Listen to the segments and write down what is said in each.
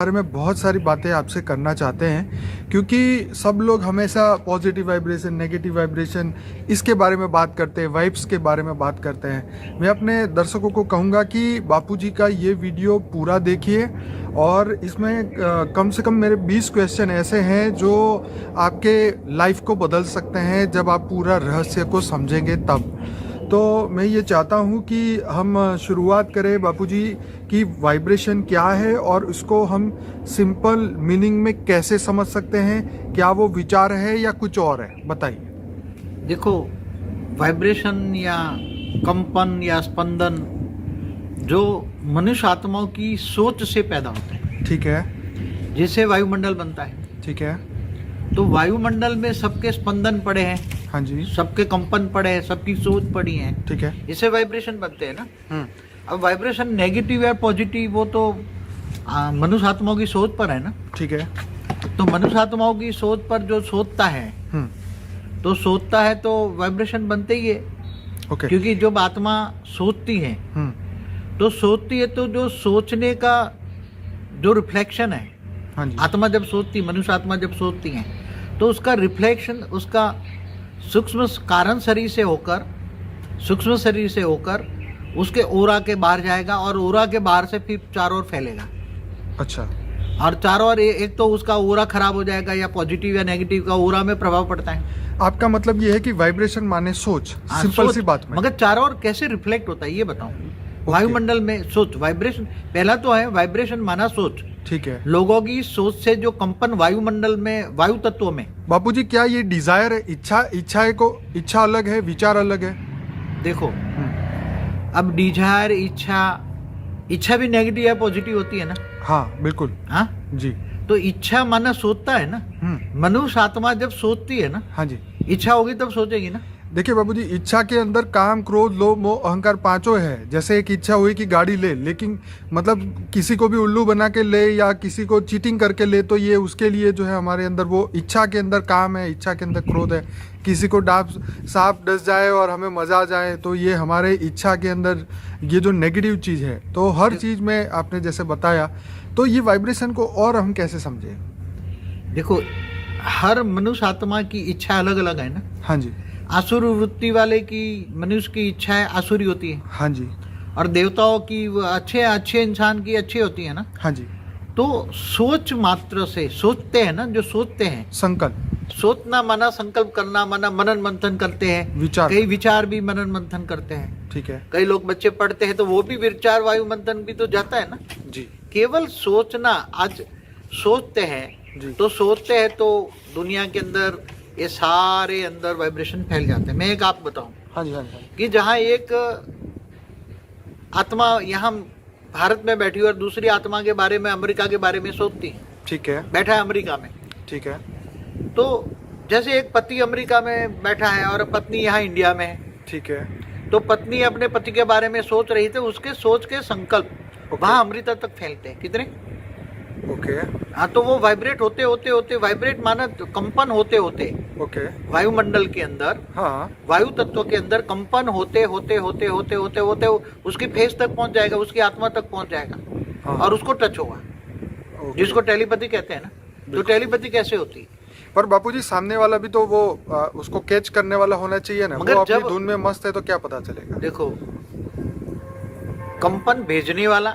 बारे में बहुत सारी बातें आपसे करना चाहते हैं, क्योंकि सब लोग हमेशा पॉजिटिव वाइब्रेशन, नेगेटिव वाइब्रेशन, इसके बारे में बात करते हैं, वाइब्स के बारे में बात करते हैं। मैं अपने दर्शकों को कहूँगा कि बापूजी का ये वीडियो पूरा देखिए और इसमें कम से कम मेरे 20 क्वेश्चन ऐसे हैं जो आपके लाइफ को बदल सकते हैं जब आप पूरा रहस्य को समझेंगे तब। तो मैं ये चाहता हूँ कि हम शुरुआत करें बापूजी कि वाइब्रेशन क्या है और उसको हम सिंपल मीनिंग में कैसे समझ सकते हैं। क्या वो विचार है या कुछ और है, बताइए। देखो, वाइब्रेशन या कंपन या स्पंदन जो मनुष्य आत्माओं की सोच से पैदा होते हैं। ठीक है। जैसे वायुमंडल बनता है, ठीक है। तो वायुमंडल में सबके स्पंदन पड़े हैं, हाँ जी। सबके कंपन पड़े हैं, सबकी सोच पड़ी है। ठीक है। इससे वाइब्रेशन बनते हैं ना। अब वाइब्रेशन नेगेटिव या पॉजिटिव वो तो मनुष्य आत्माओं की सोच पर है ना। ठीक है। तो मनुष्य आत्माओं की सोच पर जो सोचता है तो सोचता है तो वाइब्रेशन बनते ही है। ओके। क्योंकि जब आत्मा सोचती है तो सोचती है तो जो सोचने का जो रिफ्लेक्शन है, हाँ जी। आत्मा जब सोचती, मनुष्य आत्मा जब सोचती है तो उसका रिफ्लेक्शन उसका सूक्ष्म कारण शरीर से होकर, सूक्ष्म शरीर से होकर उसके ओरा के बाहर जाएगा और ओरा के बाहर से फिर चारों ओर फैलेगा। अच्छा। और चारों ओर एक तो उसका ओरा खराब हो जाएगा या पॉजिटिव या नेगेटिव का ओरा में प्रभाव पड़ता है। आपका मतलब ये है कि वाइब्रेशन माने सोच, सिंपल सी बात में। मगर चारों ओर कैसे रिफ्लेक्ट होता है ये बताओ। वायुमंडल में सोच, वाइब्रेशन पहला तो है, वाइब्रेशन माना सोच। ठीक है। लोगों की सोच से जो कंपन वायुमंडल में, वायु तत्वों में। बापूजी क्या ये डिजायर है, इच्छा अलग है, विचार अलग है? देखो, अब डिजायर, इच्छा भी नेगेटिव या पॉजिटिव होती है ना। हाँ बिल्कुल। हाँ जी। तो इच्छा माना सोचता है ना। मनुष्य आत्मा जब सोचती है ना, हाँ जी। इच्छा होगी तब सोचेगी ना। देखिए बाबूजी, इच्छा के अंदर काम, क्रोध, लोभ, मोह, अहंकार पांचों है। जैसे एक इच्छा हुई कि गाड़ी ले, लेकिन मतलब किसी को भी उल्लू बना के ले या किसी को चीटिंग करके ले, तो ये उसके लिए जो है हमारे अंदर वो इच्छा के अंदर काम है, इच्छा के अंदर क्रोध है। किसी को सांप डस जाए और हमें मजा आ जाए तो ये हमारे इच्छा के अंदर ये जो नेगेटिव चीज़ है। तो हर चीज़ में आपने जैसे बताया, तो ये वाइब्रेशन को और हम कैसे समझे? देखो, हर मनुष्य आत्मा की इच्छा अलग अलग है ना। हाँ जी। आसुर वृत्ति वाले की, मनुष्य की इच्छाएं आसुरी होती है। हाँ जी। और देवताओं की अच्छे इंसान की अच्छी होती है ना। हाँ जी। तो सोच मात्र से सोचते हैं ना, जो सोचते हैं, संकल्प, सोचना माना संकल्प करना, माना मनन मंथन करते हैं। विचार, कई विचार भी मनन मंथन करते हैं। ठीक है। कई लोग बच्चे पढ़ते हैं तो वो भी विचार वायु मंथन भी तो जाता है ना जी। केवल सोचना, आज सोचते हैं जी। तो सोचते हैं तो दुनिया के अंदर ये सारे अंदर वाइब्रेशन फैल जाते हैं। मैं एक आप बताऊं हाँ जी। हाँ जी। कि जहां एक आत्मा यहाँ भारत में बैठी और दूसरी आत्मा के बारे में, अमेरिका के बारे में सोचती है। ठीक है। बैठा है अमेरिका में। ठीक है। तो जैसे एक पति अमेरिका में बैठा है और पत्नी यहाँ इंडिया में है। ठीक है। तो पत्नी अपने पति के बारे में सोच रही थी, उसके सोच के संकल्प वहां अमृता तक फैलते हैं। कितने? ओके। हाँ, तो वो वाइब्रेट होते होते होते, वाइब्रेट माना कंपन होते होते, ओके। वायुमंडल के अंदर, हाँ। वायु तत्व के अंदर कंपन होते होते होते होते होते होते उसकी फेस तक पहुंच जाएगा, उसकी आत्मा तक पहुंच जाएगा। हाँ। और उसको टच होगा, जिसको टेलीपैथी कहते हैं ना। तो टेलीपैथी कैसे होती है? पर बापूजी, सामने वाला भी तो वो उसको कैच करने वाला होना चाहिए ना। मगर वो अपनी जब धुन में मस्त है तो क्या पता चलेगा? देखो, कंपन भेजने वाला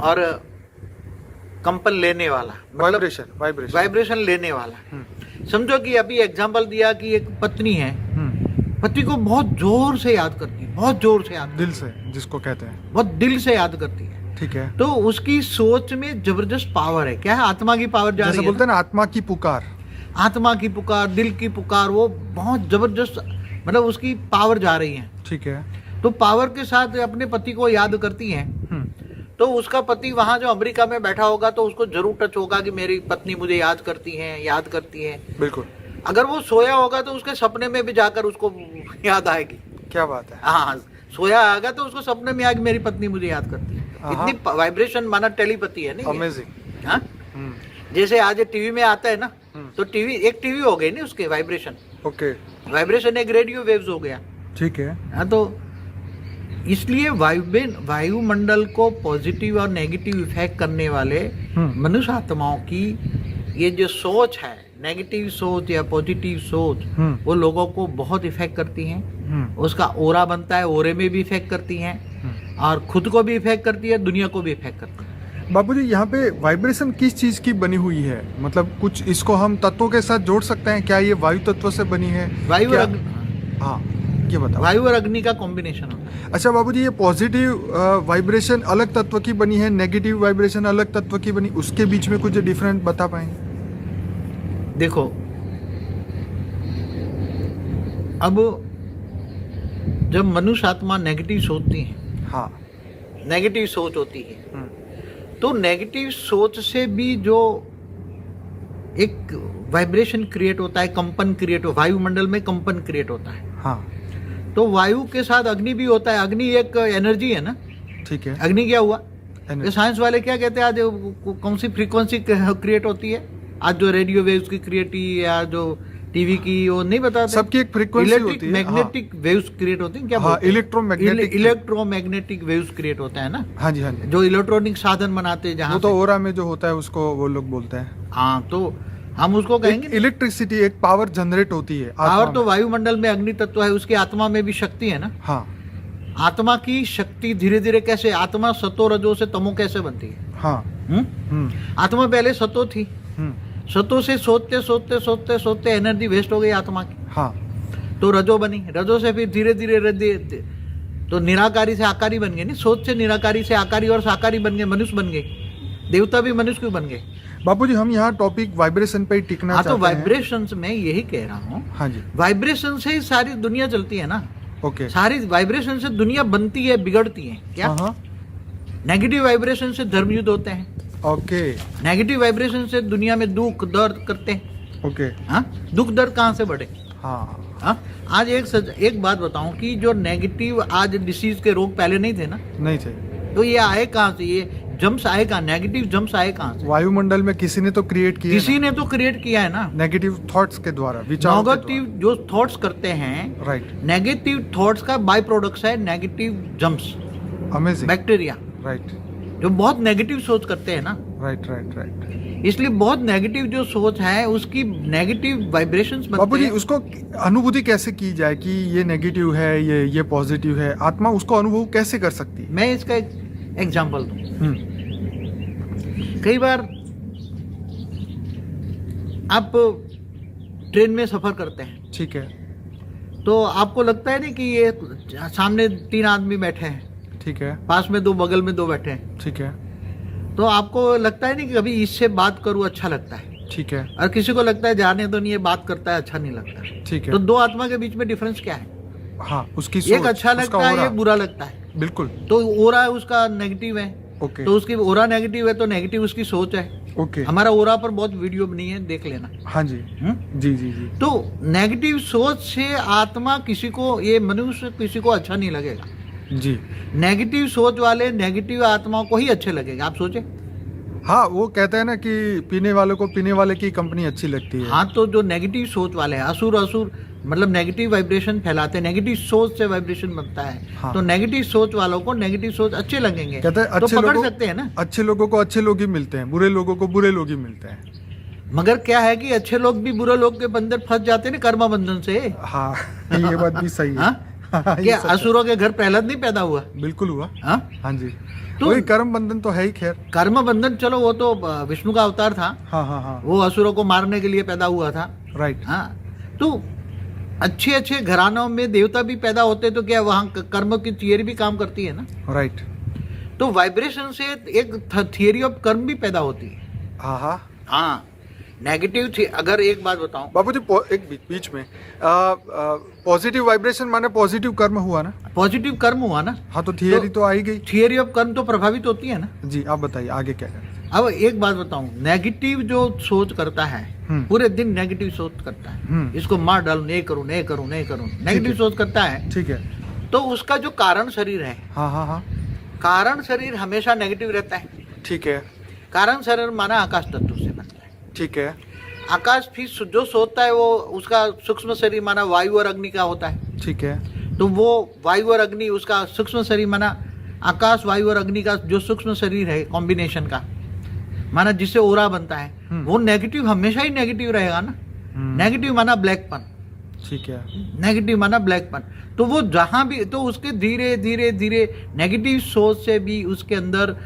और कंपन लेने वाला, वाइब्रेशन लेने वाला। समझो कि अभी एग्जांपल दिया कि एक पत्नी है, पति को बहुत जोर से याद करती है, बहुत जोर से याद, दिल से, जिसको कहते हैं, बहुत दिल से याद करती है। ठीक है। तो उसकी सोच में जबरदस्त पावर है। क्या है? आत्मा की पावर जा रही है। जैसे बोलते हैं ना, आत्मा की पुकार, आत्मा की पुकार, दिल की पुकार, वो बहुत जबरदस्त, मतलब उसकी पावर जा रही है। ठीक है। तो पावर के साथ अपने पति को याद करती है। तो उसका पति वहां जो अमेरिका में बैठा होगा तो उसको जरूर टच होगा कि मेरी पत्नी मुझे याद करती है, याद करती है। बिल्कुल। अगर वो सोया होगा तो उसके सपने में भी जाकर उसको याद आएगी। क्या बात है। हाँ, सोया आएगा तो उसको सपने में आएगी, मेरी पत्नी मुझे याद करती है। इतनी वाइब्रेशन माना टेलीपैथी है ना। अमेजिंग। हाँ, जैसे आज टीवी में आता है ना, तो टीवी एक टीवी हो गई ना, उसके वाइब्रेशन। ओके। वाइब्रेशन एक रेडियो वेव्स हो गया। ठीक है। हाँ, तो इसलिए वायुमंडल को पॉजिटिव और नेगेटिव इफेक्ट करने वाले मनुष्य आत्माओं की ये जो सोच है, नेगेटिव सोच या पॉजिटिव सोच, वो लोगों को बहुत इफेक्ट करती हैं। उसका ओरा बनता है, ओरे में भी इफेक्ट करती हैं और खुद को भी इफेक्ट करती है, दुनिया को भी इफेक्ट करती है। बापूजी, यहाँ पे वाइब्रेशन किस चीज की बनी हुई है? मतलब कुछ इसको हम तत्वों के साथ जोड़ सकते हैं क्या? ये वायु तत्व से बनी है? वायु क्या? और हाँ, ये बताओ। वायु और अग्नि का कॉम्बिनेशन होता है। अच्छा बाबूजी, ये पॉजिटिव वाइब्रेशन अलग तत्व की बनी है, नेगेटिव वाइब्रेशन अलग तत्व की बनी, उसके बीच में कुछ डिफरेंट बता पाएंगे? देखो, अब जब मनुष्य आत्मा नेगेटिव सोचती है, हाँ, नेगेटिव सोच होती है, तो नेगेटिव सोच से भी जो एक वाइब्रेशन क्रिएट होता है, कंपन क्रिएट हो, वायुमंडल में कंपन क्रिएट होता है। हाँ, तो वायु के साथ अग्नि भी होता है। अग्नि एक एनर्जी है ना। ठीक है। अग्नि क्या हुआ? Energy. ये साइंस वाले क्या कहते हैं, आज कौन सी फ्रीक्वेंसी क्रिएट होती है? आज जो रेडियो वेव्स की क्रिएट या जो टीवी की, वो नहीं बताते। सबकी एक फ्रीक्वेंसी होती है। मैग्नेटिक वेव्स क्रिएट होते हैं, क्या हाँ, इलेक्ट्रोमैग्नेटिक वेव्स क्रिएट होता है ना। हाँ जी, हाँ जी। जो इलेक्ट्रॉनिक साधन बनाते हैं, जहाँ वो तो ओरा में जो होता है उसको वो लोग बोलते हैं। हाँ, तो हम उसको कहेंगे इलेक्ट्रिसिटी, एक पावर जनरेट होती है। पावर तो वायुमंडल में अग्नि तत्व है, उसकी आत्मा में भी शक्ति है ना। हाँ, आत्मा की शक्ति धीरे धीरे कैसे, आत्मा सतो रजो से तमो कैसे बनती है? हाँ, आत्मा पहले सतो थी, सतो से सोचते सोचते सोचते सोचते एनर्जी वेस्ट हो गई आत्मा की। हाँ, तो रजो बनी, रजो से फिर धीरे धीरे तो निराकारी से आकारी बन गए। नहीं, सोच से निराकारी से आकारी और साकारी बन गए, मनुष्य बन गए, देवता भी मनुष्य क्यों बन गए? बापूजी, हम यहाँ टॉपिक वाइब्रेशन पे ही टिकना हाँ, चाहते तो हैं। वाइब्रेशन में यही कह रहा हूँ। हाँ जी। वाइब्रेशन से ही सारी दुनिया चलती है ना। ओके। सारी वाइब्रेशन से दुनिया बनती है, बिगड़ती है। क्या? हाँ, नेगेटिव वाइब्रेशन से धर्म युद्ध होते हैं। ओके। नेगेटिव वाइब्रेशन से दुनिया में दुख दर्द करते हैं। ओके। हाँ, दुख दर्द कहाँ से बढ़े? हाँ, हाँ, आज एक बात बताऊं कि जो नेगेटिव आज डिसीज के रोग पहले नहीं थे ना, नहीं थे। तो ये आए कहाँ से? ये जम्स आए कहाँ? नेगेटिव जम्स आए कहाँ से? वायुमंडल में किसी ने तो क्रिएट किया, किसी ने तो क्रिएट किया है ना, नेगेटिव थॉट्स के द्वारा, विचारों के नेगेटिव जो थॉट्स करते हैं। राइट। नेगेटिव थॉट्स का बाय प्रोडक्ट्स है negative germs, amazing. Bacteria, right, जो बहुत नेगेटिव सोच करते हैं ना। Right, right, right. इसलिए बहुत नेगेटिव जो सोच है उसकी नेगेटिव वाइब्रेशंस बनते बाबूजी, हैं। उसको अनुभूति कैसे की जाए कि ये नेगेटिव है, ये पॉजिटिव है? आत्मा उसको अनुभव कैसे कर सकती है? मैं इसका एक एग्जांपल दूं। कई बार आप ट्रेन में सफर करते हैं, ठीक है। तो आपको लगता है ना कि ये सामने 3 आदमी बैठे हैं, ठीक है। पास में 2, बगल में 2 बैठे हैं, ठीक है। तो आपको लगता है ना कि कभी इससे बात करूं अच्छा लगता है, ठीक है। और किसी को लगता है जाने तो नहीं, ये बात करता है अच्छा नहीं लगता। ठीक है। तो 2 आत्मा के बीच में डिफरेंस क्या है? हाँ, उसकी एक सोच, अच्छा उसका लगता है, ओरा। एक बुरा लगता है। बिल्कुल। तो ओरा उसका नेगेटिव है। ओके। तो उसकी ओरा नेगेटिव है, तो नेगेटिव उसकी सोच है। ओके। हमारा ओरा पर बहुत वीडियो बनी है, देख लेना। हाँ जी। जी जी जी। तो नेगेटिव सोच से आत्मा किसी को, ये मनुष्य किसी को अच्छा नहीं लगेगा। जी। नेगेटिव सोच वाले नेगेटिव आत्माओं को ही अच्छे लगेगा। आप सोचे। हाँ, वो कहते हैं ना कि पीने वाले को पीने वाले की कंपनी अच्छी लगती है। हाँ, तो जो नेगेटिव सोच वाले हैं, असुर मतलब नेगेटिव वाइब्रेशन फैलाते हैं, नेगेटिव सोच से वाइब्रेशन बनता है। हाँ। तो नेगेटिव सोच वालों को नेगेटिव सोच अच्छे लगेंगे, कहते हैं तो अच्छे पकड़ लोगों, सकते हैं ना। अच्छे लोगों को अच्छे लोग ही मिलते हैं, बुरे लोगों को बुरे लोग ही मिलते हैं। मगर क्या है कि अच्छे लोग भी बुरे लोग के बंधन फंस जाते हैं ना, कर्मा बंधन से। हाँ, ये बात भी सही है। हाँ? क्या असुरों के घर प्रहलाद नहीं पैदा हुआ? बिल्कुल हुआ। हाँ, हाँ जी। तो वही कर्म बंधन तो है ही। खैर, कर्म बंधन, चलो वो तो विष्णु का अवतार था। हाँ हाँ हाँ। वो असुरों को मारने के लिए पैदा हुआ था। राइट। हाँ, तो अच्छे अच्छे घरानों में देवता भी पैदा होते, तो क्या वहाँ कर्म की थियरी भी काम करती है ना। राइट। तो वाइब्रेशन से एक थियरी ऑफ कर्म भी पैदा होती है। हाँ हाँ। हाँ, नेगेटिव थी। अगर एक बात बताऊं बाबूजी, एक बीच में पॉजिटिव वाइब्रेशन माने पॉजिटिव कर्म हुआ ना। पॉजिटिव कर्म हुआ ना। हाँ, तो थियरी तो आ ही गई। थियरी ऑफ कर्म तो प्रभावित होती है ना। जी, आप बताइए आगे क्या करें। अब एक बात बताऊं, नेगेटिव जो सोच करता है, पूरे दिन नेगेटिव सोच करता है, इसको मार डालूं, नहीं करूं, नहीं करूं, नहीं करूं, नेगेटिव सोच करता है। ठीक है। तो उसका जो कारण शरीर है, हाँ हाँ हाँ। कारण शरीर हमेशा नेगेटिव रहता है। ठीक है। कारण शरीर माना आकाश तत्व से बनता है। ठीक है। आकाश फिर जो सोचता है वो उसका सूक्ष्म शरीर माना वायु और अग्नि का होता है। ठीक है। तो वो वायु और अग्नि, उसका सूक्ष्म शरीर माना आकाश वायु और अग्नि का जो सूक्ष्म शरीर है कॉम्बिनेशन का, माना जिससे ओरा बनता है, वो नेगेटिव हमेशा ही नेगेटिव रहेगा ना। नेगेटिव माना ब्लैकपन, ठीक है। नेगेटिव माना ब्लैकपन। तो वो जहां भी, तो उसके धीरे धीरे धीरे नेगेटिव सोच से भी उसके अंदर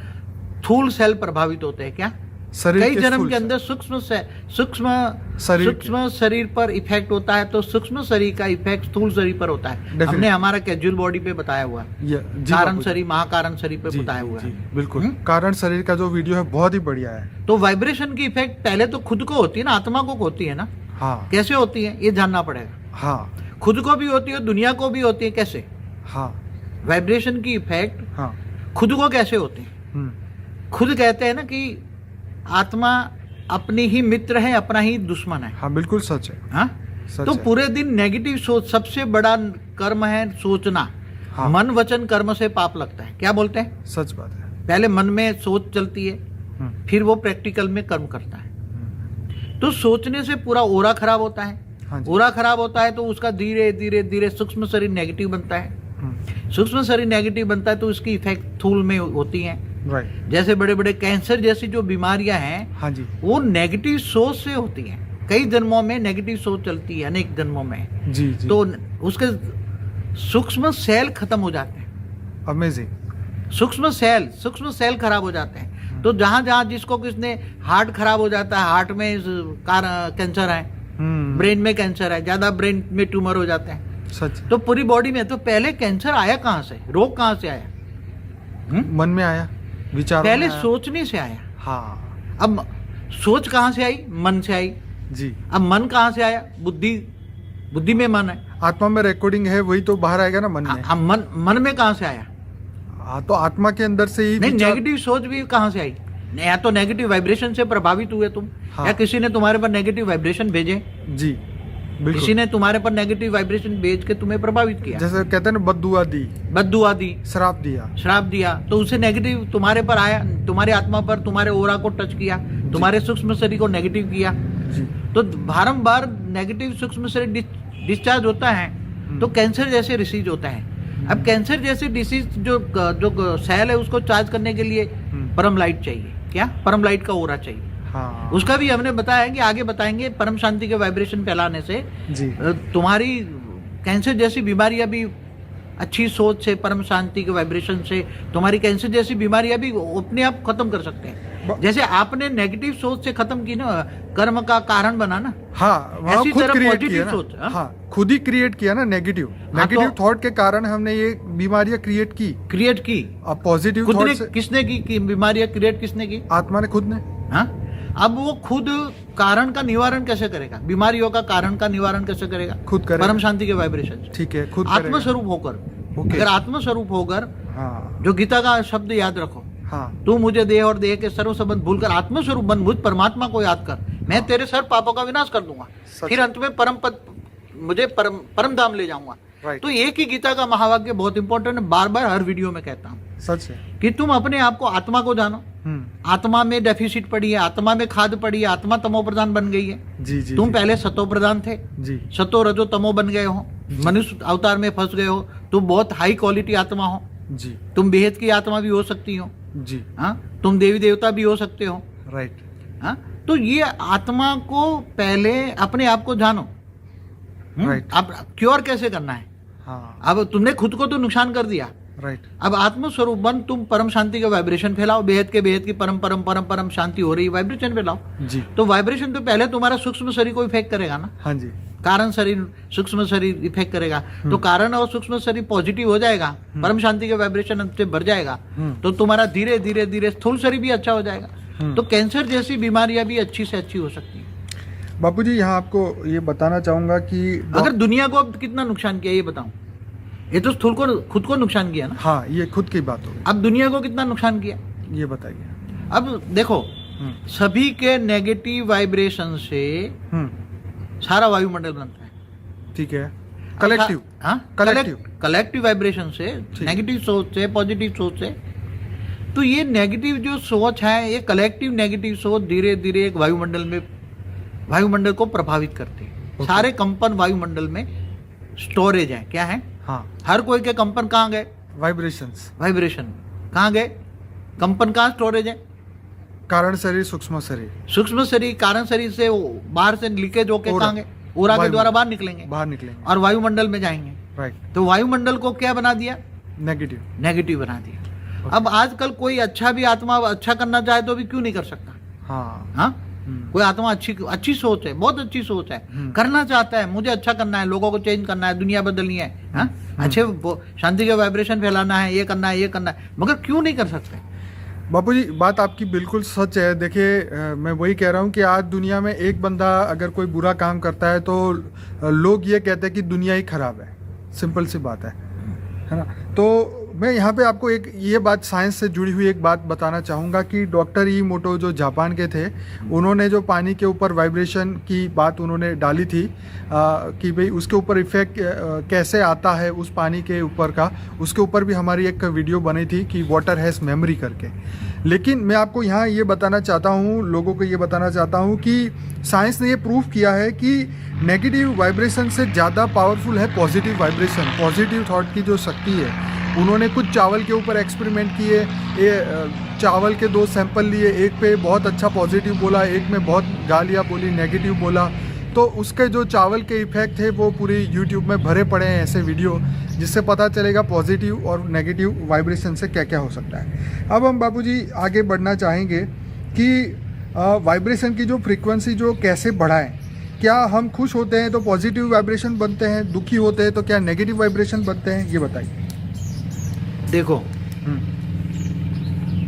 स्थूल सेल प्रभावित होते हैं। क्या शरीर कई के जन्म स्थूल के अंदर सूक्ष्म शरीर सूक्ष्म शरीर पर इफेक्ट होता है, तो सूक्ष्म शरीर का इफेक्ट स्थूल शरीर पर होता है। Definitely. हमने हमारा कैजुअल बॉडी पे बताया हुआ है, जी कारण बाबूजी। शरीर महाकारण शरीर पे जी, बताया जी, हुआ जी, है। बिल्कुल। कारण शरीर का जो वीडियो है बहुत ही बढ़िया है। तो वाइब्रेशन की इफेक्ट पहले तो खुद को होती है ना, आत्मा को होती है ना। हाँ कैसे होती है ये जानना पड़ेगा। हाँ खुद को भी होती है, दुनिया को भी होती है। कैसे हाँ वाइब्रेशन की इफेक्ट हाँ। खुद को कैसे होती है? खुद कहते हैं ना कि आत्मा अपनी ही मित्र है, अपना ही दुश्मन है। हाँ बिल्कुल सच है। हाँ? सच तो है। पूरे दिन नेगेटिव सोच, सबसे बड़ा कर्म है सोचना। हाँ। मन वचन कर्म से पाप लगता है। क्या बोलते हैं? सच बात है। पहले मन में सोच चलती है, हम्म, फिर वो प्रैक्टिकल में कर्म करता है। तो सोचने से पूरा ओरा खराब होता है। हाँ जी। ओरा खराब होता है तो उसका धीरे धीरे धीरे सूक्ष्म शरीर नेगेटिव बनता है। सूक्ष्म शरीर नेगेटिव बनता है तो उसकी इफेक्ट स्थूल में होती है। राइट। जैसे बड़े बड़े कैंसर जैसी जो बीमारियां हैं, हाँ जी वो नेगेटिव सोच से होती हैं। कई जन्मों में नेगेटिव सोच चलती है, अनेक जन्मों में। जी जी। तो उसके सूक्ष्म सेल खत्म हो जाते हैं। अमेजिंग। सूक्ष्म सेल खराब हो जाते हैं। तो जहां जहां जिसको किसने हार्ट खराब हो जाता है, हार्ट में कैंसर है, ब्रेन में कैंसर है, ज्यादा ब्रेन में ट्यूमर हो जाते हैं, सच। तो पूरी बॉडी में। तो पहले कैंसर आया कहां से, रोग कहां से आया? मन में आया, विचार पहले सोचने से आया। हाँ अब सोच कहां से आई? मन से आई। जी। अब मन कहां से आया? बुद्धि में मन है। आत्मा में रिकॉर्डिंग है, वही तो बाहर आएगा ना मन में। अब मन में कहां से आया? हाँ तो आत्मा के अंदर से ही नहीं, विचार- नेगेटिव सोच भी कहां से आई? या तो नेगेटिव वाइब्रेशन से प्रभावित हुए तुम, हाँ। या किसी ने तुम्हारे पर नेगेटिव वाइब्रेशन भेजे, जी बिल्कुल। किसी ने तुम्हारे पर नेगेटिव वाइब्रेशन भेज के तुम्हें प्रभावित किया, जैसे कहते हैं ना, बद्दुआ दी, बद्दुआ दी, श्राप दिया। श्राप दिया, तो उसे नेगेटिव तुम्हारे पर आया, तुम्हारे आत्मा पर, तुम्हारे ओरा को टच किया, तुम्हारे सूक्ष्म शरीर को नेगेटिव किया। जी तो बारंबार नेगेटिव सूक्ष्म शरीर डिस्चार्ज होता है, तो कैंसर जैसे डिसीज होता है। अब कैंसर जैसे डिसीज जो सेल है, उसको चार्ज करने के लिए परम लाइट चाहिए। क्या? परम लाइट का ओरा चाहिए। हाँ उसका भी हमने बताया कि आगे बताएंगे। परम शांति के वाइब्रेशन फैलाने से जी तुम्हारी कैंसर जैसी बीमारियां भी अच्छी सोच से, परम शांति के वाइब्रेशन से, तुम्हारी कैंसर जैसी बीमारियां भी अपने आप खत्म कर सकते हैं। जैसे आपने नेगेटिव सोच से खत्म की ना, कर्म का कारण बना ना। हाँ, वहाँ ऐसी खुद तरह क्रिएट positive किया ना। सोच, हाँ? हाँ, खुद ही क्रिएट किया ना नेगेटिव तो- थॉट के कारण हमने ये बीमारियां क्रिएट की। अब पॉजिटिव खुद थॉट ने, से किसने की बीमारियां क्रिएट किसने की? आत्मा ने खुद ने। हाँ? अब वो खुद कारण का निवारण कैसे करेगा? बीमारियों का कारण का निवारण कैसे करेगा? खुद करेगा। परम शांति के वाइब्रेशन से। ठीक है, खुद आत्म करेगा। स्वरूप होकर। ओके। अगर आत्म स्वरूप होकर, हाँ जो गीता का शब्द याद रखो, हाँ तू मुझे देह और देह के सर्व संबंध भूलकर आत्म स्वरूप बन, मुझ परमात्मा को याद कर, मैं तेरे सर्व पापों का विनाश कर दूंगा, सच। फिर अंत में परम पद, मुझे परम धाम ले जाऊंगा। राइट। तो एक ही गीता का महावाक्य बहुत इंपॉर्टेंट है, बार बार हर वीडियो में कहता हूँ सच है। कि तुम अपने आप को, आत्मा को जानो। आत्मा में डेफिसिट पड़ी है, आत्मा में खाद पड़ी है, आत्मा तमो प्रधान बन गई है। जी जी तुम जी, पहले सतो प्रधान थे, जी सतो रजो तमो बन गए हो, मनुष्य अवतार में फंस गए हो। तुम बहुत हाई क्वालिटी आत्मा हो, जी तुम बेहद की आत्मा भी हो सकती हो। जी हाँ, तुम देवी देवता भी हो सकते हो। राइट। हाँ, तो ये आत्मा को पहले अपने आप को जानो। Right. अब क्योर कैसे करना है? हाँ अब तुमने खुद को तो नुकसान कर दिया, राइट। अब आत्म स्वरूप बन, तुम परम शांति का वाइब्रेशन फैलाओ, बेहद की परम परम परम परम शांति हो रही है, वाइब्रेशन फैलाओ। जी तो वाइब्रेशन तो पहले तुम्हारा सूक्ष्म शरीर को इफेक्ट करेगा ना, हाँ जी कारण शरीर सूक्ष्म शरीर इफेक्ट करेगा। तो कारण और सूक्ष्म शरीर पॉजिटिव हो जाएगा, परम शांति के वाइब्रेशन से भर जाएगा, तो तुम्हारा धीरे धीरे धीरे स्थूल शरीर भी अच्छा हो जाएगा। तो कैंसर जैसी बीमारियां भी अच्छी से अच्छी हो सकती है। बापूजी, यहाँ आपको ये बताना चाहूंगा कि अगर दुनिया को अब कितना नुकसान किया ये बताऊं? ये तो स्थूल को, खुद को नुकसान किया ना। हाँ, ये खुद की बात होगी। अब दुनिया को कितना नुकसान किया ये बताइए। अब देखो, सभी के नेगेटिव वाइब्रेशन से सारा वायुमंडल बनता है। ठीक है, कलेक्टिव। हाँ, कलेक्टिव वाइब्रेशन से, नेगेटिव सोच से, पॉजिटिव सोच से। तो ये नेगेटिव जो सोच है, ये कलेक्टिव नेगेटिव सोच धीरे धीरे एक वायुमंडल को प्रभावित करती है। सारे कंपन वायुमंडल में स्टोरेज है। क्या है? हाँ, हर कोई के कंपन कहाँ गए? वाइब्रेशंस, वाइब्रेशन कहाँ गए? कंपन कहाँ स्टोरेज है? कारण शरीर, सूक्ष्म शरीर, सूक्ष्म शरीर, कारण शरीर से बाहर से लीकेज होके ओरा, कहाँ गए? ओरा के वायुमंडल, द्वारा बाहर निकलेंगे बाहर निकलेंगे। और वायुमंडल में जाएंगे। राइट, तो वायुमंडल को क्या बना दिया? नेगेटिव। नेगेटिव बना दिया। अब आजकल कोई अच्छा भी आत्मा अच्छा करना चाहे तो भी क्यों नहीं कर सकता? हाँ, हाँ, कोई आत्मा अच्छी सोच है, बहुत अच्छी सोच है, करना चाहता है, मुझे अच्छा करना है, लोगों को चेंज करना है, दुनिया बदलनी है, हाँ? अच्छे शांति के वाइब्रेशन फैलाना है, ये करना है, ये करना है, मगर क्यों नहीं कर सकते? बापूजी बात आपकी बिल्कुल सच है। देखिए मैं वही कह रहा हूँ कि आज दुनिया में एक बंदा अगर कोई बुरा काम करता है तो लोग ये कहते हैं कि दुनिया ही खराब है। सिंपल सी बात है ना। तो मैं यहाँ पे आपको एक ये बात साइंस से जुड़ी हुई एक बात बताना चाहूँगा कि डॉक्टर इमोटो जो जापान के थे, उन्होंने जो पानी के ऊपर वाइब्रेशन की बात उन्होंने डाली थी कि भाई उसके ऊपर इफ़ेक्ट कैसे आता है उस पानी के ऊपर का, उसके ऊपर भी हमारी एक वीडियो बनी थी कि वाटर हैज़ मेमोरी करके। लेकिन मैं आपको यहाँ ये बताना चाहता हूँ, लोगों को ये बताना चाहता हूँ कि साइंस ने ये प्रूव किया है कि नेगेटिव वाइब्रेशन से ज़्यादा पावरफुल है पॉजिटिव वाइब्रेशन, पॉजिटिव थॉट की जो शक्ति है। उन्होंने कुछ चावल के ऊपर एक्सपेरिमेंट किए, चावल के 2 सैंपल लिए, एक पे बहुत अच्छा पॉजिटिव बोला, एक में बहुत गालियाँ बोली, नेगेटिव बोला। तो उसके जो चावल के इफ़ेक्ट थे वो पूरी यूट्यूब में भरे पड़े हैं ऐसे वीडियो, जिससे पता चलेगा पॉजिटिव और नेगेटिव वाइब्रेशन से क्या क्या हो सकता है। अब हम बापूजी आगे बढ़ना चाहेंगे कि वाइब्रेशन की जो फ्रीक्वेंसी जो कैसे बढ़ाएं। क्या हम खुश होते हैं तो पॉजिटिव वाइब्रेशन बनते हैं, दुखी होते हैं तो क्या नेगेटिव वाइब्रेशन बनते हैं, ये बताइए। देखो,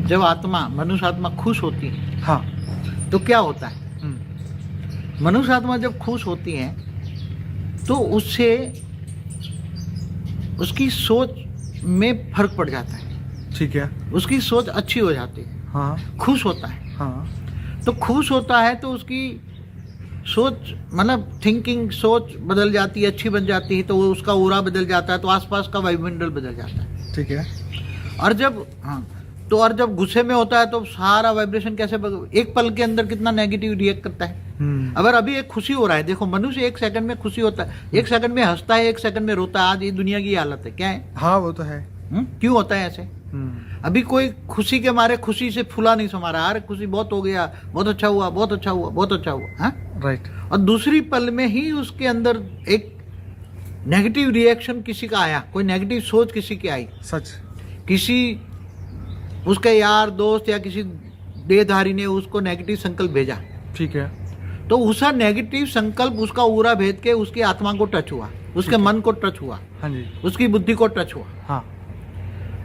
जब आत्मा, मनुष्य आत्मा खुश होती है, हाँ, तो क्या होता है? मनुष्य आत्मा जब खुश होती है तो उससे उसकी सोच में फर्क पड़ जाता है। ठीक है, उसकी सोच अच्छी हो जाती है। हाँ, खुश होता है, हाँ, तो खुश होता है तो उसकी सोच, मतलब थिंकिंग, सोच बदल जाती है, अच्छी बन जाती है, तो उसका ऑरा बदल जाता है, तो आसपास का वायुमंडल बदल जाता है। ठीक है। और जब गुस्से में होता है तो सारा वाइब्रेशन कैसे एक पल के अंदर कितना नेगेटिव रिएक्ट करता है। अगर अभी एक खुशी हो रहा है, देखो मनुष्य 1 सेकंड में खुशी होता है, 1 सेकंड में हंसता है, 1 सेकंड में रोता है। आज ये दुनिया की हालत है, क्या है? हाँ, वो तो है। क्यों होता है ऐसे? अभी कोई खुशी के मारे खुशी से फूला नहीं समा रहा, अरे खुशी बहुत हो गया, बहुत अच्छा हुआ, बहुत अच्छा हुआ, बहुत अच्छा हुआ, हाँ? राइट। और दूसरी पल में ही उसके अंदर एक नेगेटिव रिएक्शन किसी का आया, कोई नेगेटिव सोच किसी की आई, सच। किसी उसके यार दोस्त या किसी देहधारी ने उसको नेगेटिव संकल्प भेजा। ठीक है। तो उसका नेगेटिव संकल्प उसका उरा भेद के उसकी आत्मा को टच हुआ, उसके मन को टच हुआ, हाँ जी, उसकी बुद्धि को टच हुआ। हाँ,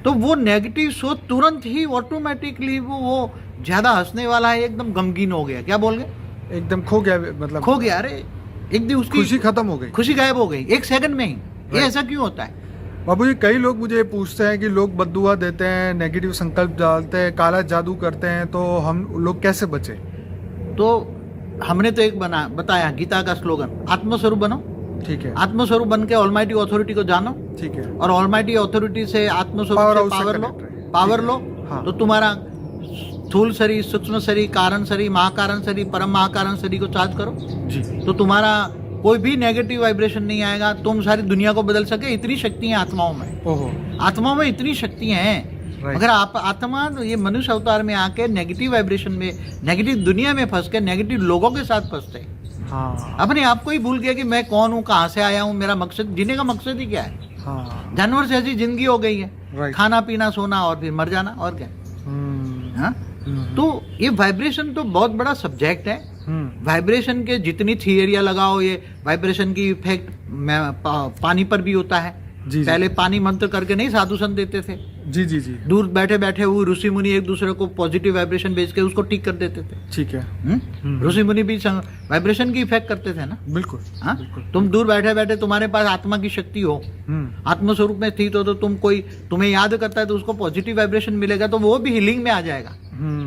तो वो नेगेटिव सोच तुरंत ही ऑटोमेटिकली वो ज्यादा हंसने वाला है, एकदम गमगीन हो गया, क्या बोल गए, एकदम खो गया, मतलब खो गया। अरे एक दिन उसकी खुशी खत्म हो गई, खुशी गायब हो गई 1 सेकंड में ही। ये ऐसा क्यों होता है? बाबूजी कई लोग मुझे पूछते हैं कि लोग बद्दुआ देते हैं, नेगेटिव संकल्प डालते हैं, काला जादू करते हैं, तो हम लोग कैसे बचे? तो हमने तो एक बताया गीता का स्लोगन, आत्मस्वरूप बनो। ठीक है। आत्मस्वरूप बन के ऑलमाइटी ऑथोरिटी को जानो। ठीक है। और ऑलमाइटी अथॉरिटी से आत्मस्वरूप से पावर लो। हाँ। तो तुम्हारा स्थूल शरीर, सूक्ष्म शरीर, कारण शरीर, महाकारण शरीर, परम महाकारण शरीर को चार्ज करो जी। तो तुम्हारा कोई भी नेगेटिव वाइब्रेशन नहीं आएगा, तुम सारी दुनिया को बदल सके। इतनी शक्ति है आत्माओं में। ओहो। आत्माओं में इतनी शक्तियां हैं। अगर आप आत्मा ये मनुष्य अवतार में आके नेगेटिव वाइब्रेशन में, नेगेटिव दुनिया में फंस के नेगेटिव लोगों के साथ फंसते, हाँ, अपने आप को ही भूल गया कि मैं कौन हूँ, कहाँ से आया हूँ, मेरा मकसद, जीने का मकसद ही क्या है। हाँ, जानवर से ऐसी जिंदगी हो गई है, राइट। खाना पीना सोना और फिर मर जाना, और क्या। हाँ? तो ये वाइब्रेशन तो बहुत बड़ा सब्जेक्ट है। वाइब्रेशन के जितनी थियरियां लगाओ, ये वाइब्रेशन की इफेक्ट पानी पर भी होता है। जी, पहले पानी मंत्र करके नहीं साधु संत देते थे। जी जी जी। दूर बैठे बैठे वो ऋषि मुनि एक दूसरे को पॉजिटिव वाइब्रेशन भेज के उसको ठीक कर देते थे। ठीक है। ऋषि मुनि भी वाइब्रेशन की इफेक्ट करते थे ना। बिल्कुल। हाँ, बिल्कुल। तुम दूर बैठे बैठे तुम्हारे पास आत्मा की शक्ति हो, आत्मस्वरूप में थी तो तुम कोई तुम्हें याद करता है तो उसको पॉजिटिव वाइब्रेशन मिलेगा, तो वो भी हीलिंग में आ जाएगा।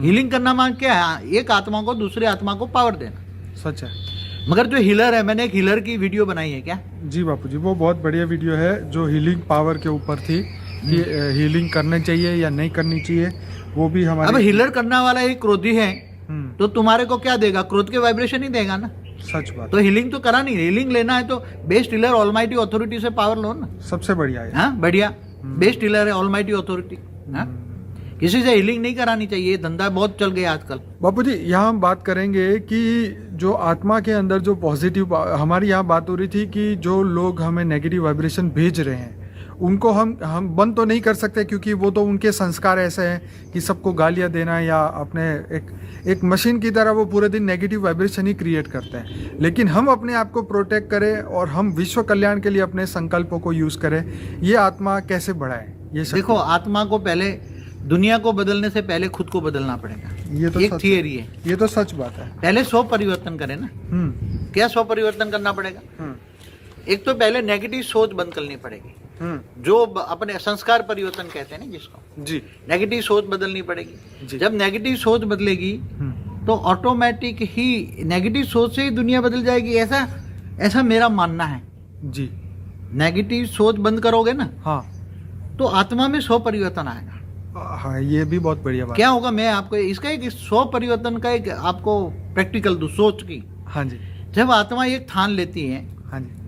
हीलिंग करना मान क्या है? एक आत्मा को दूसरे आत्मा को पावर देना। सच है। मगर जो हीलर है, मैंने एक हीलर की वीडियो बनाई है क्या? जी बापूजी, वो बहुत बढ़िया वीडियो है जो हीलिंग पावर के ऊपर थी कि हीलिंग करनी चाहिए या नहीं करनी चाहिए, वो भी हमारे। अब हीलर करने वाला ही क्रोधी है तो तुम्हारे को क्या देगा? क्रोध के वाइब्रेशन ही देगा ना। सच बात। तो हीलिंग तो करा नहीं, हीलिंग लेना है तो बेस्ट हीलर ऑलमाइटी अथॉरिटी से पावर लो ना। सबसे बढ़िया है। हाँ बढ़िया, बेस्ट हीलर है ऑलमाइटी अथॉरिटी। हाँ किसी से हीलिंग नहीं करानी चाहिए, ये धंधा बहुत चल गया आजकल। बापू जी यहाँ हम बात करेंगे कि जो आत्मा के अंदर जो पॉजिटिव, हमारी यहाँ बात हो रही थी कि जो लोग हमें नेगेटिव वाइब्रेशन भेज रहे हैं उनको हम बंद तो नहीं कर सकते, क्योंकि वो तो उनके संस्कार ऐसे हैं कि सबको गालियाँ देना या अपने एक मशीन की तरह वो पूरे दिन नेगेटिव वाइब्रेशन ही क्रिएट करते हैं। लेकिन हम अपने आप को प्रोटेक्ट करें और हम विश्व कल्याण के लिए अपने संकल्पों को यूज़ करें, ये आत्मा कैसे बढ़ाए? ये देखो, आत्मा को पहले दुनिया को बदलने से पहले खुद को बदलना पड़ेगा। ये तो एक सच थियरी है, ये तो सच बात है। पहले 100 परिवर्तन करें ना। क्या 100 परिवर्तन करना पड़ेगा? एक तो पहले नेगेटिव सोच बंद करनी पड़ेगी, जो अपने संस्कार परिवर्तन कहते हैं ना जिसको, जी नेगेटिव सोच बदलनी पड़ेगी। जी। जब नेगेटिव सोच बदलेगी तो ऑटोमेटिक ही नेगेटिव सोच से ही दुनिया बदल जाएगी, ऐसा मेरा मानना है जी। नेगेटिव सोच बंद करोगे ना हाँ तो आत्मा में 100 परिवर्तन आएगा। हाँ, ये भी बहुत बढ़िया बात। क्या होगा, मैं आपको इसका एक 100 परिवर्तन का एक आपको प्रैक्टिकल दूं सोच की। हाँ जी। जब आत्मा एक ठान लेती है हाँ जी।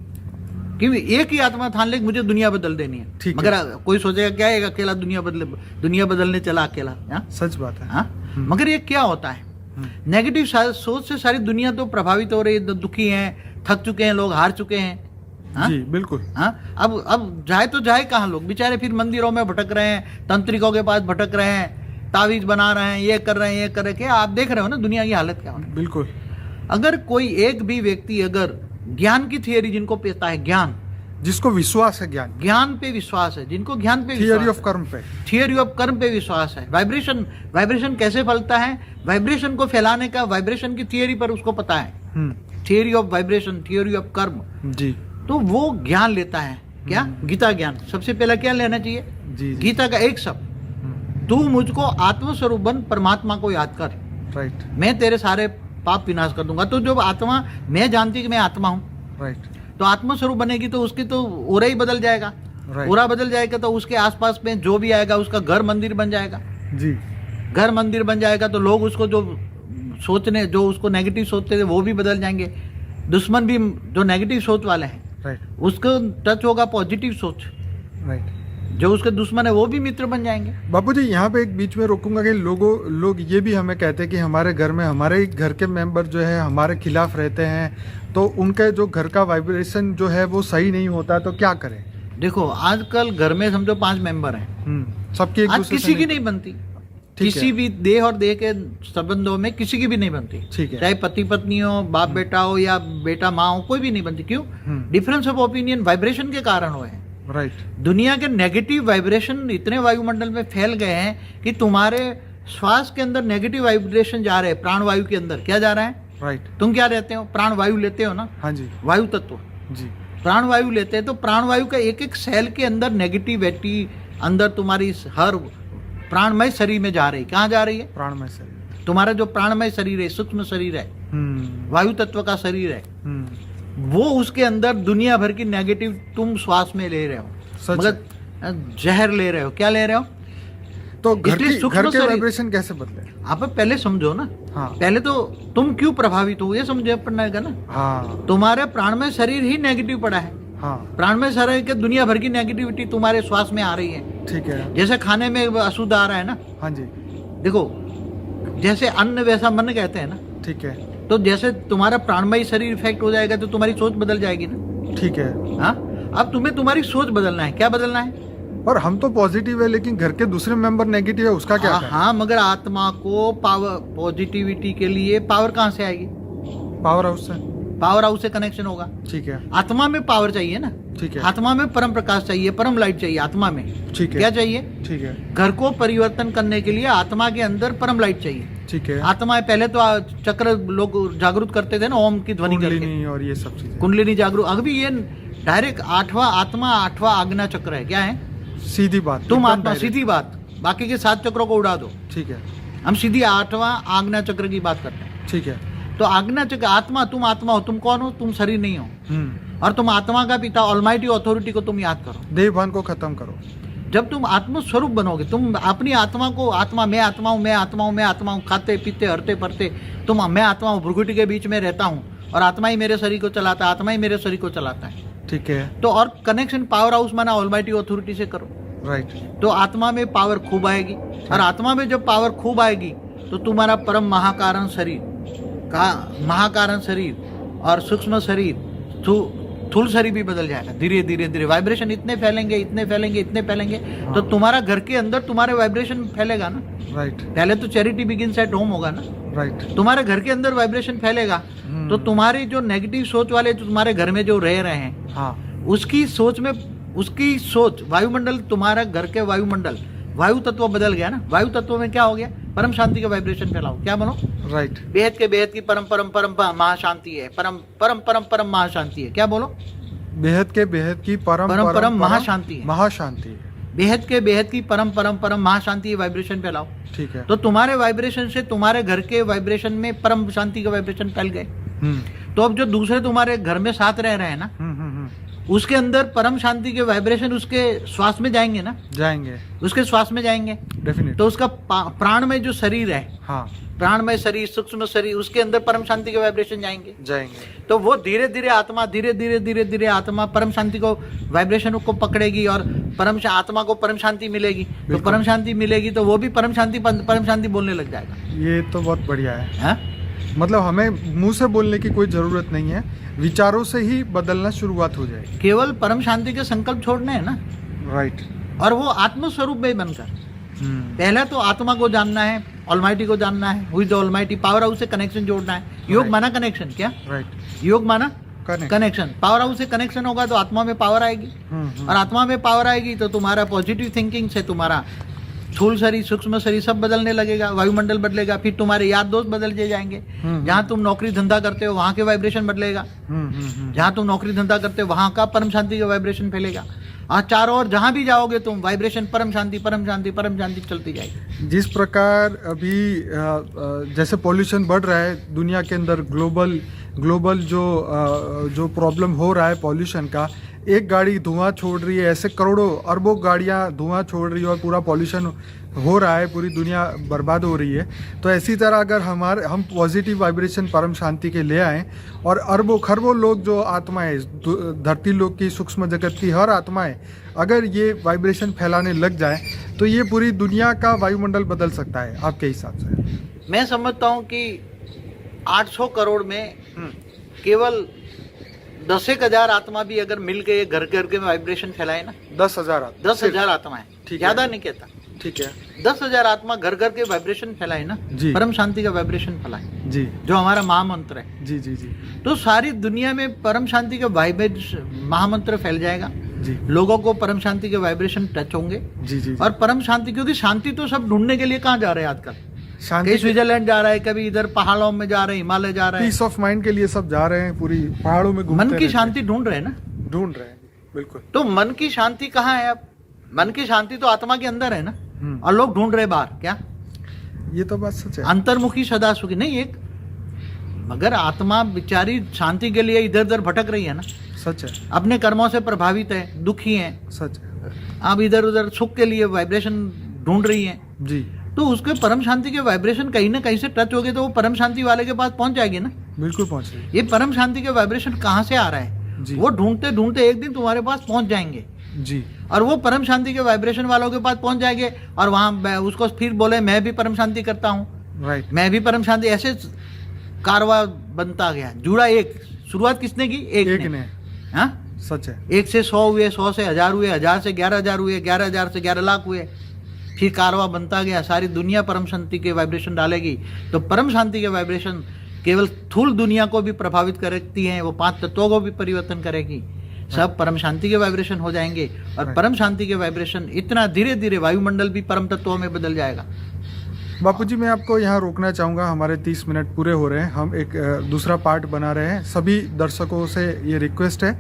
कि एक ही आत्मा ठान ले कि मुझे दुनिया बदल देनी है, ठीक है। मगर कोई सोचेगा क्या है अकेला दुनिया बदलने चला अकेला। हाँ? सच बात है। हाँ? मगर ये क्या होता है, नेगेटिव सोच से सारी दुनिया तो प्रभावित हो रही है, दुखी हैं, थक चुके हैं लोग, हार चुके हैं। हाँ? जी बिल्कुल। हाँ, अब जाए तो जाए कहाँ लोग, बेचारे फिर मंदिरों में भटक रहे हैं, तंत्रिकों के पास भटक रहे हैं, तावीज बना रहे हैं, ये कर रहे हैं, ये कर रहे हैं। क्या आप देख रहे हो ना दुनिया की हालत क्या होनी। बिल्कुल। अगर कोई एक भी व्यक्ति अगर ज्ञान की थियरी, जिनको पता है ज्ञान, जिसको विश्वास है, ज्ञान पे विश्वास है, जिनको ज्ञान पे थियरी ऑफ कर्म पे, थियरी ऑफ कर्म पे विश्वास है, वाइब्रेशन कैसे फैलता है, वाइब्रेशन को फैलाने का वाइब्रेशन की थियरी पर उसको पता है, theory of vibration, theory of कर्म जी। तो वो ज्ञान लेता है। क्या? गीता ज्ञान। सबसे पहला क्या लेना चाहिए? जी। गीता का एक शब्द, तू मुझको आत्मस्वरूप बन, परमात्मा को याद कर, राइट, मैं तेरे सारे पाप विनाश कर दूंगा। तो जब आत्मा, मैं जानती कि मैं आत्मा हूँ, राइट, तो आत्मस्वरूप बनेगी तो उसकी तो ओरा ही बदल जाएगा। ओरा बदल जाएगा तो उसके आसपास में जो भी आएगा उसका घर मंदिर बन जाएगा। जी। घर मंदिर बन जाएगा तो लोग उसको जो उसको नेगेटिव सोचते थे वो भी बदल जाएंगे। दुश्मन भी जो नेगेटिव सोच वाले हैं, राइट, उसको टच होगा पॉजिटिव सोच, राइट, जो उसके दुश्मन है वो भी मित्र बन जाएंगे। बापू जी यहाँ पे एक बीच में रोकूंगा कि लोग ये भी हमें कहते हैं कि हमारे घर में हमारे घर के मेंबर जो है हमारे खिलाफ रहते हैं, तो उनके जो घर का वाइब्रेशन जो है वो सही नहीं होता, तो क्या करें? देखो, आजकल घर में समझो 5 मेंबर हैं, सबकी एक आज दूसरे किसी से की नहीं बनती, ठीक किसी है। भी देह और देह के संबंधों में किसी की भी नहीं बनती, ठीक है। चाहे पति पत्नी हो, बाप बेटा हो या बेटा माँ हो, कोई भी नहीं बनती। क्यों? डिफरेंस ऑफ ओपिनियन वाइब्रेशन के कारण हुए हैं। राइट। दुनिया के नेगेटिव वाइब्रेशन इतने वायुमंडल में फैल गए हैं कि तुम्हारे श्वास के अंदर नेगेटिव वाइब्रेशन जा रहे हैं, प्राणवायु के अंदर क्या जा रहा है? राइट। तुम क्या लेते हो? प्राणवायु लेते हो ना? हाँ जी। वायु तत्व, जी। प्राणवायु लेते हैं तो प्राणवायु का एक एक सेल के अंदर नेगेटिविटी अंदर तुम्हारी हर प्राणमय शरीर में जा रही है। कहाँ जा रही है? प्राणमय शरीर। तुम्हारा जो प्राणमय शरीर है, सूक्ष्म शरीर है, वायु तत्व का शरीर है, वो उसके अंदर दुनिया भर की नेगेटिव तुम श्वास में ले रहे हो, सच मगर जहर ले रहे हो। क्या ले रहे हो? तो घर इसलिए सूक्ष्म के शरीर- वाइब्रेशन कैसे बदले? आप पहले समझो ना। हाँ। पहले तो तुम क्यों प्रभावित हो ये समझे पड़ेगा ना। हाँ। तुम्हारे प्राणमय शरीर ही नेगेटिव पड़ा है। हाँ। प्राणमय शरीर के दुनिया भर की नेगेटिविटी तुम्हारे श्वास में आ रही है। ठीक है। जैसे खाने में अशुद्ध आ रहा है ना, हाँ जी। देखो जैसे अन्न वैसा मन कहते हैं ना, ठीक है। तो जैसे तुम्हारा प्राणमय शरीर इफेक्ट हो जाएगा तो तुम्हारी सोच बदल जाएगी ना। ठीक है। हाँ, अब तुम्हें तुम्हारी सोच बदलना है। क्या बदलना है? और हम तो पॉजिटिव है लेकिन घर के दूसरे मेंबर नेगेटिव है, उसका क्या करें? हाँ, मगर आत्मा को पावर, पॉजिटिविटी के लिए पावर कहाँ से आएगी? पावर हाउस से। पावर हाउस से कनेक्शन होगा। ठीक है। आत्मा में पावर चाहिए ना। ठीक है। आत्मा में परम प्रकाश चाहिए, परम लाइट चाहिए आत्मा में। ठीक है। क्या चाहिए? ठीक है। घर को परिवर्तन करने के लिए आत्मा के अंदर परम लाइट चाहिए। ठीक है। आत्मा पहले तो चक्र लोग जागृत करते थे ना, ओम की ध्वनि करके, कुंडलिनी और ये सब चीजें। कुंडलिनी जागरूक। अभी ये डायरेक्ट 8वां आत्मा, 8वां आज्ञा चक्र है। क्या है? सीधी बात। तुम एकदम आत्मा, direct। सीधी बात। बाकी के 7 चक्रों को उड़ा दो। ठीक है। हम सीधी 8वां आज्ञा चक्र की बात करते हैं। ठीक है। तो आज्ञा चक्र, आत्मा, तुम आत्मा हो। तुम कौन हो? तुम शरीर नहीं हो। और तुम आत्मा का पिता ऑलमाइटी अथॉरिटी को तुम याद करो। देवभान को खत्म करो। जब तुम आत्मस्वरूप बनोगे, तुम अपनी आत्मा को, आत्मा मैं आत्मा हूँ, मैं आत्मा हूँ, मैं आत्मा हूँ, खाते पीते हरते पढ़ते तुम मैं आत्मा हूँ, भ्रुकुटी के बीच में रहता हूँ, और आत्मा ही मेरे शरीर को चलाता है, आत्मा ही मेरे शरीर को चलाता है। ठीक है। तो और कनेक्शन पावर हाउस माना ऑलमाइटी अथॉरिटी से करो, राइट। तो आत्मा में पावर खूब आएगी, और आत्मा में जब पावर खूब आएगी तो तुम्हारा परम महाकारण शरीर का महाकारण शरीर और सूक्ष्म शरीर स्थूल शरीर भी बदल जाएगा। धीरे धीरे धीरे वाइब्रेशन इतने फैलेंगे, इतने फैलेंगे, इतने फैलेंगे, तो तुम्हारा घर के अंदर तुम्हारे वाइब्रेशन फैलेगा ना। राइट। पहले तो चैरिटी बिगिंस एट होम होगा ना। राइट। तुम्हारे घर के अंदर वाइब्रेशन फैलेगा तो तुम्हारी जो नेगेटिव सोच वाले जो तुम्हारे घर में जो रह रहे हैं, हाँ, उसकी सोच वायुमंडल, तुम्हारा घर के वायुमंडल, वायु तत्व बदल गया ना। वायु तत्व में क्या हो गया? परम शांति का वाइब्रेशन फैलाओ। क्या बनो? राइट। बेहद के बेहद की परम परम परम महाशांति है, परम परम परम परम महाशांति है। क्या बोलो? बेहद के बेहद की परम परम परम महाशांति है। महाशांति है। बेहद के बेहद की परम परम परम महाशांति वाइब्रेशन फैलाओ। ठीक है। तो तुम्हारे वाइब्रेशन से तुम्हारे घर के वाइब्रेशन में परम शांति का वाइब्रेशन फैल गए। तो अब जो दूसरे तुम्हारे घर में साथ रह रहे हैं ना, उसके अंदर परम शांति के वाइब्रेशन उसके श्वास में जाएंगे ना, जाएंगे, उसके श्वास में जाएंगे डेफिनेट। तो उसका प्राण में जो शरीर है, हाँ, प्राणमय शरीर, सूक्ष्म शरीर, उसके अंदर परम शांति के वाइब्रेशन जाएंगे। तो वो धीरे धीरे आत्मा धीरे धीरे आत्मा परम शांति को वाइब्रेशन को पकड़ेगी और आत्मा को परम शांति मिलेगी। तो परम शांति मिलेगी तो वो भी परम शांति बोलने लग जाएगा। ये तो बहुत बढ़िया है। हा? मतलब हमें मुंह से बोलने की कोई जरूरत नहीं है, विचारों से ही बदलना शुरुआत हो जाएगी। केवल परम शांति के संकल्प छोड़ने हैं ना। राइट। और वो आत्म स्वरूप में बनकर पहले तो आत्मा को जानना है, ऑलमाइटी को जानना है, हुई द ऑलमाइटी, पावर हाउस से कनेक्शन जोड़ना है। योग माना कनेक्शन, क्या? राइट। योग माना कनेक्शन। पावर हाउस से कनेक्शन होगा तो आत्मा में पावर आएगी, और आत्मा में पावर आएगी तो तुम्हारा पॉजिटिव थिंकिंग से तुम्हारा स्थूल शरीर, सूक्ष्म शरीर सब बदलने लगेगा, वायुमंडल बदलेगा, फिर तुम्हारे याद दोस्त बदल जाएंगे। जहाँ तुम नौकरी धंधा करते हो वहां के वाइब्रेशन बदलेगा, जहाँ तुम नौकरी धंधा करते हो वहां का परम शांति का वाइब्रेशन फैलेगा। और चारों ओर जहां भी जाओगे तुम वाइब्रेशन परम शांति चलती जाएगी। जिस प्रकार अभी जैसे पॉल्यूशन बढ़ रहा है दुनिया के अंदर, ग्लोबल जो प्रॉब्लम हो रहा है पॉल्यूशन का, एक गाड़ी धुआं छोड़ रही है, ऐसे करोड़ों अरबों गाड़ियां धुआं छोड़ रही है और पूरा पॉल्यूशन हो रहा है, पूरी दुनिया बर्बाद हो रही है। तो ऐसी तरह अगर हम पॉजिटिव वाइब्रेशन परम शांति के ले आएँ और अरबों खरबों लोग जो आत्माएं, धरती लोक की, सूक्ष्म जगत की हर आत्माएं अगर ये वाइब्रेशन फैलाने लग जाए तो ये पूरी दुनिया का वायुमंडल बदल सकता है आपके हिसाब से? मैं समझता हूँ कि 800 करोड़ में केवल 10,000 आत्मा भी अगर मिल के घर के वाइब्रेशन फैलाए ना, 10,000 आत्माएं, ज्यादा नहीं कहता, ठीक है, 10,000 आत्मा घर के वाइब्रेशन फैलाए ना, परम शांति का वाइब्रेशन फैलाए जी, जो हमारा महामंत्र है, जी जी जी, तो सारी दुनिया में परम शांति का वाइब्रेशन महामंत्र फैल जाएगा जी। लोगों को परम शांति के वाइब्रेशन टच होंगे जी जी। और परम शांति, क्योंकि शांति तो सब ढूंढने के लिए कहाँ जा रहे हैं आजकल? शांति, स्विट्जरलैंड जा रहा है, कभी इधर पहाड़ों में जा रहे हैं, हिमालय जा रहे हैं, पीस ऑफ माइंड के लिए सब जा रहे हैं, पूरी पहाड़ों में घूमते मन की शांति ढूंढ रहे हैं ना, ढूंढ रहे हैं, बिल्कुल। तो मन की शांति कहाँ है? अब मन की शांति तो आत्मा के अंदर है ना, और लोग ढूंढ रहे बाहर। क्या ये तो बात सच है। अंतर्मुखी सदा सुखी नहीं, एक मगर आत्मा बेचारी शांति के लिए इधर उधर भटक रही है ना, सच है, अपने कर्मों से प्रभावित है, दुखी है, सच है। अब इधर उधर सुख के लिए वाइब्रेशन ढूंढ रही है जी, तो उसके परम शांति के वाइब्रेशन कहीं ना कहीं से टच हो गए तो वो परम शांति वाले के पास पहुंच जाएगी ना, बिल्कुल पहुंच रही है। ये परम शांति के वाइब्रेशन कहाँ से आ रहा है जी। वो ढूंढते ढूंढते एक दिन तुम्हारे पास पहुंच जाएंगे जी, और वो परम शांति के वाइब्रेशन वालों के पास पहुंच जाएंगे और वहां उसको फिर बोले मैं भी परम शांति करता हूँ, राइट, मैं भी परम शांति, ऐसे कारवा बनता गया, जुड़ा एक। शुरुआत किसने की? एक ने। हाँ, सच है। 1 से 100 हुए, 100 से 1000 हुए, 1000 से 11,000 हुए, 11,000 से 11 लाख हुए, फिर कारवा बनता गया। सारी दुनिया परम शांति के वाइब्रेशन डालेगी तो परम शांति के वाइब्रेशन केवल स्थूल दुनिया को भी प्रभावित करती है, वो 5 तत्वों को भी परिवर्तन करेगी, सब परम शांति के वाइब्रेशन हो जाएंगे। और परम शांति के वाइब्रेशन इतना धीरे धीरे वायुमंडल भी परम तत्वों में बदल जाएगा। बापूजी, मैं आपको यहाँ रोकना चाहूँगा, हमारे 30 मिनट पूरे हो रहे हैं, हम एक दूसरा पार्ट बना रहे हैं। सभी दर्शकों से ये रिक्वेस्ट है